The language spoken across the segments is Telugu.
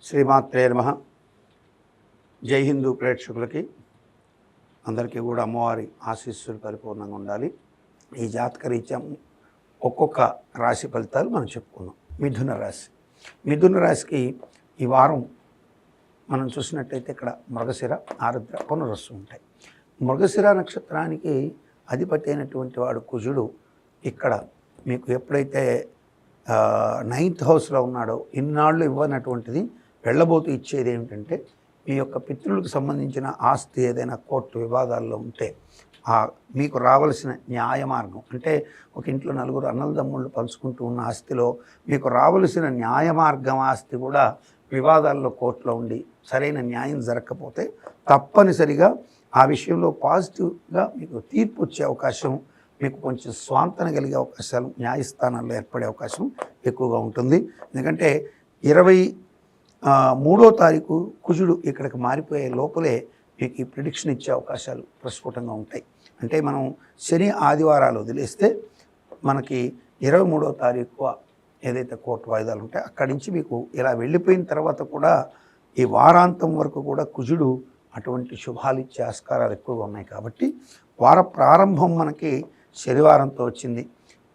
శ్రీమాత్రే నమః. జై హిందూ ప్రేక్షకులకి అందరికీ కూడా అమ్మవారి ఆశీస్సులు పరిపూర్ణంగా ఉండాలి. ఈ జాతక రీత్యా ఒక్కొక్క రాశి ఫలితాలు మనం చెప్పుకుందాం. మిథున రాశికి ఈ వారం మనం చూసినట్టయితే ఇక్కడ మృగశిర, ఆరుద్ర, పునరస్సు ఉంటాయి. మృగశిర నక్షత్రానికి అధిపతి అయినటువంటి వాడు కుజుడు ఇక్కడ మీకు ఎప్పుడైతే 9th హౌస్లో ఉన్నాడో ఇన్నాళ్ళు ఇవ్వనటువంటిది వెళ్ళబోతూ ఇచ్చేది ఏమిటంటే మీ యొక్క పితృలకు సంబంధించిన ఆస్తి ఏదైనా కోర్టు వివాదాల్లో ఉంటే మీకు రావాల్సిన న్యాయ మార్గం, అంటే ఒక ఇంట్లో నలుగురు అన్నదమ్ముళ్ళు పంచుకుంటూ ఉన్న ఆస్తిలో మీకు రావలసిన న్యాయ మార్గం ఆస్తి కూడా వివాదాల్లో కోర్టులో ఉండి సరైన న్యాయం జరగకపోతే తప్పనిసరిగా ఆ విషయంలో పాజిటివ్గా మీకు తీర్పు వచ్చే అవకాశం, మీకు కొంచెం స్వాంతన కలిగే అవకాశాలు న్యాయస్థానాల్లో ఏర్పడే అవకాశం ఎక్కువగా ఉంటుంది. ఎందుకంటే 23వ తారీఖు కుజుడు ఇక్కడికి మారిపోయే లోపలే మీకు ఈ ప్రిడిక్షన్ ఇచ్చే అవకాశాలు ప్రస్ఫుటంగా ఉంటాయి. అంటే మనం శని ఆదివారాలు వదిలేస్తే మనకి 23వ తారీఖు ఏదైతే కోర్టు వాయిదాలు ఉంటాయో అక్కడి నుంచి మీకు ఇలా వెళ్ళిపోయిన తర్వాత కూడా ఈ వారాంతం వరకు కూడా కుజుడు అటువంటి శుభాలు ఇచ్చే ఆస్కారాలు ఎక్కువగా ఉన్నాయి. కాబట్టి వార ప్రారంభం మనకి శనివారంతో వచ్చింది.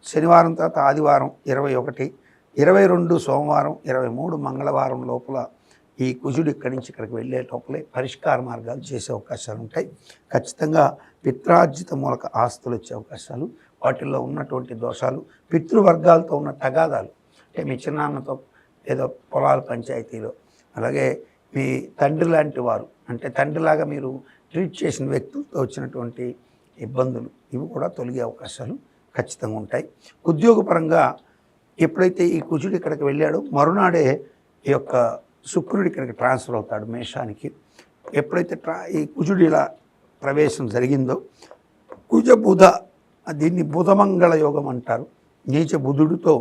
శనివారం తర్వాత ఆదివారం 21, 22 సోమవారం, 23 మంగళవారం లోపల ఈ కుజుడు ఇక్కడి నుంచి ఇక్కడికి వెళ్ళే లోపలే పరిష్కార మార్గాలు చేసే అవకాశాలు ఉంటాయి. ఖచ్చితంగా పిత్రార్జిత మూలక ఆస్తులు వచ్చే అవకాశాలు, వాటిల్లో ఉన్నటువంటి దోషాలు, పితృవర్గాలతో ఉన్న తగాదాలు, అంటే మీ చిన్నాన్నతో ఏదో పొలాల పంచాయతీలో, అలాగే మీ తండ్రి లాంటి వారు, అంటే తండ్రిలాగా మీరు ట్రీట్ చేసిన వ్యక్తులతో వచ్చినటువంటి ఇబ్బందులు ఇవి కూడా తొలగే అవకాశాలు ఖచ్చితంగా ఉంటాయి. ఉద్యోగపరంగా ఎప్పుడైతే ఈ కుజుడు ఇక్కడికి వెళ్ళాడో మరునాడే ఈ యొక్క శుక్రుడు ఇక్కడికి ట్రాన్స్ఫర్ అవుతాడు మేషానికి. ఎప్పుడైతే ఈ కుజుడు ఇలా ప్రవేశం జరిగిందో కుజ బుధ, దీన్ని బుధమంగళ యోగం అంటారు. నీచ బుధుడితో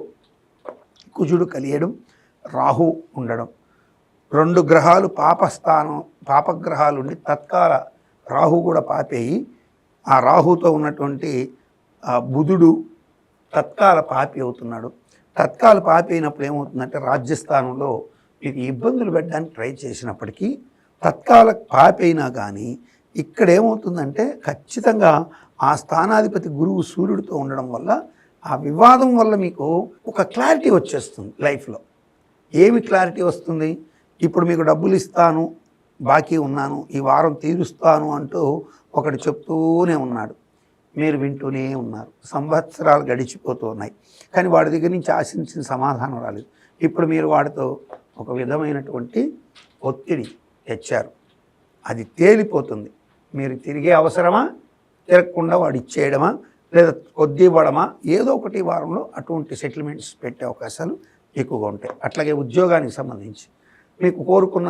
కుజుడు కలియడం, రాహు ఉండడం, 2 గ్రహాలు పాపగ్రహాలు ఉండి తత్కాల రాహు కూడా పాపేయి ఆ రాహుతో ఉన్నటువంటి బుధుడు తత్కాల పాపి అవుతున్నాడు. తత్కాల పాపి అయినప్పుడు ఏమవుతుందంటే రాజ్యస్థానంలో మీకు ఇబ్బందులు పెట్టడానికి ట్రై చేసినప్పటికీ తత్కాల పాపి అయినా కానీ ఇక్కడ ఏమవుతుందంటే ఖచ్చితంగా ఆ స్థానాధిపతి గురువు సూర్యుడితో ఉండడం వల్ల ఆ వివాదం వల్ల మీకు ఒక క్లారిటీ వచ్చేస్తుంది లైఫ్లో. ఏమి క్లారిటీ వస్తుంది? ఇప్పుడు మీకు డబ్బులు ఇస్తాను, బాకీ ఉన్నాను, ఈ వారం తీరుస్తాను అంటూ ఒకటి చెప్తూనే ఉన్నాడు, మీరు వింటూనే ఉన్నారు. సంవత్సరాలు గడిచిపోతూ ఉన్నాయి, కానీ వాడి దగ్గర నుంచి ఆశించిన సమాధానం రాలేదు. ఇప్పుడు మీరు వాడితో ఒక విధమైనటువంటి ఒత్తిడి తెచ్చారు, అది తేలిపోతుంది. మీరు తిరిగే అవసరమా, తిరగకుండా వాడు ఇచ్చేయడమా, లేదా కొద్ది ఇవ్వడమా, ఏదో ఒకటి వారంలో అటువంటి సెటిల్మెంట్స్ పెట్టే అవకాశాలు ఎక్కువగా ఉంటాయి. అట్లాగే ఉద్యోగానికి సంబంధించి మీకు కోరుకున్న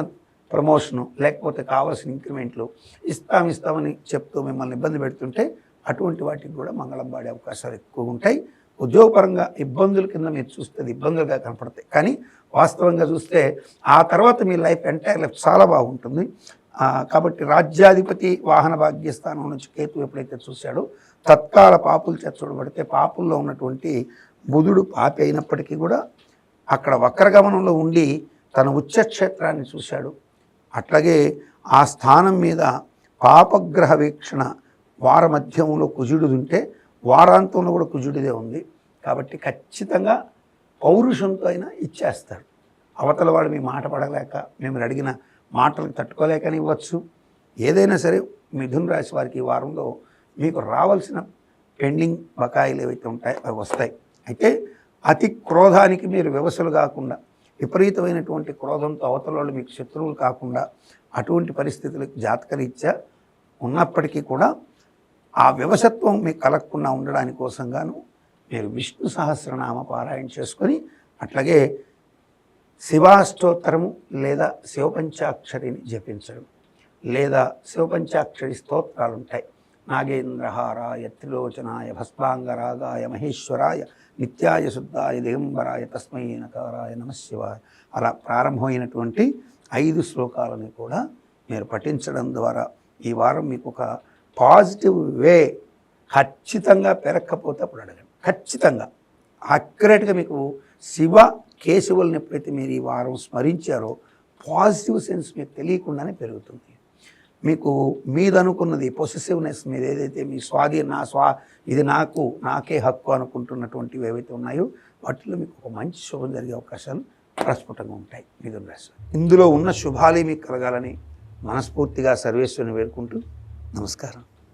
ప్రమోషను లేకపోతే కావాల్సిన ఇంక్రిమెంట్లు ఇస్తామని చెప్తూ మిమ్మల్ని ఇబ్బంది పెడుతుంటే అటువంటి వాటికి కూడా మంగళం పాడే అవకాశాలు ఎక్కువ ఉంటాయి. ఉద్యోగపరంగా ఇబ్బందుల కింద మీరు చూస్తే అది ఇబ్బందులుగా కనపడతాయి, కానీ వాస్తవంగా చూస్తే ఆ తర్వాత మీ ఎంటైర్ లైఫ్ చాలా బాగుంటుంది. కాబట్టి రాజ్యాధిపతి వాహన భాగ్యస్థానం నుంచి కేతు ఎప్పుడైతే చూశాడో తత్కాల పాపులు చూడబడితే పాపుల్లో ఉన్నటువంటి బుధుడు పాపి అయినప్పటికీ కూడా అక్కడ వక్రగమనంలో ఉండి తన ఉచ్చక్షేత్రాన్ని చూశాడు. అట్లాగే ఆ స్థానం మీద పాపగ్రహ వీక్షణ వార మధ్యంలో కుజుడు ఉంటే వారాంతంలో కూడా కుజుడిదే ఉంది. కాబట్టి ఖచ్చితంగా పౌరుషంతో అయినా ఇచ్చేస్తాడు. అవతల వాడు మీ మాట పడలేక, మేము అడిగిన మాటలకు తట్టుకోలేకని ఇవ్వచ్చు. ఏదైనా సరే మిథున రాశి వారికి ఈ వారంలో మీకు రావాల్సిన పెండింగ్ బకాయిలు ఏవైతే ఉంటాయో అవి వస్తాయి. అయితే అతి క్రోధానికి మీరు వివసులు కాకుండా, విపరీతమైనటువంటి క్రోధంతో అవతల వాళ్ళు మీకు శత్రువులు కాకుండా అటువంటి పరిస్థితులకు జాతకరీత్యా ఉన్నప్పటికీ కూడా ఆ వివసత్వం మీకు కలగకుండా ఉండడానికి కోసంగాను మీరు విష్ణు సహస్రనామ పారాయణ చేసుకొని, అట్లాగే శివాష్టోత్తరము లేదా శివపంచాక్షరిని జపించడం, లేదా శివపంచాక్షరి స్తోత్రాలు ఉంటాయి. నాగేంద్రహారాయ త్రిలోచనాయ భస్మాంగరాగాయ మహేశ్వరాయ నిత్యాయ శుద్ధాయ దిగంబరాయ తస్మై నకారాయ నమశివాయ, అలా ప్రారంభమైనటువంటి 5 శ్లోకాలని కూడా మీరు పఠించడం ద్వారా ఈ వారం మీకు ఒక పాజిటివ్ వే ఖచ్చితంగా పెరగకపోతే అప్పుడు అడగండి. ఖచ్చితంగా అక్యురేట్గా మీకు శివ కేశవులను ఎప్పుడైతే మీరు ఈ వారం స్మరించారో పాజిటివ్ సెన్స్ మీకు తెలియకుండానే పెరుగుతుంది. మీకు మీదనుకున్నది పొసెసివ్నెస్, మీద ఏదైతే మీ ఇది నాకే హక్కు అనుకుంటున్నటువంటివి ఏవైతే ఉన్నాయో వాటిలో మీకు ఒక మంచి శుభం జరిగే అవకాశాలు ప్రస్ఫుటంగా ఉంటాయి. మిథున రాశి ఇందులో ఉన్న శుభాలే మీకు కలగాలని మనస్ఫూర్తిగా సర్వేశ్వరుని వేడుకుంటూ నమస్కారం.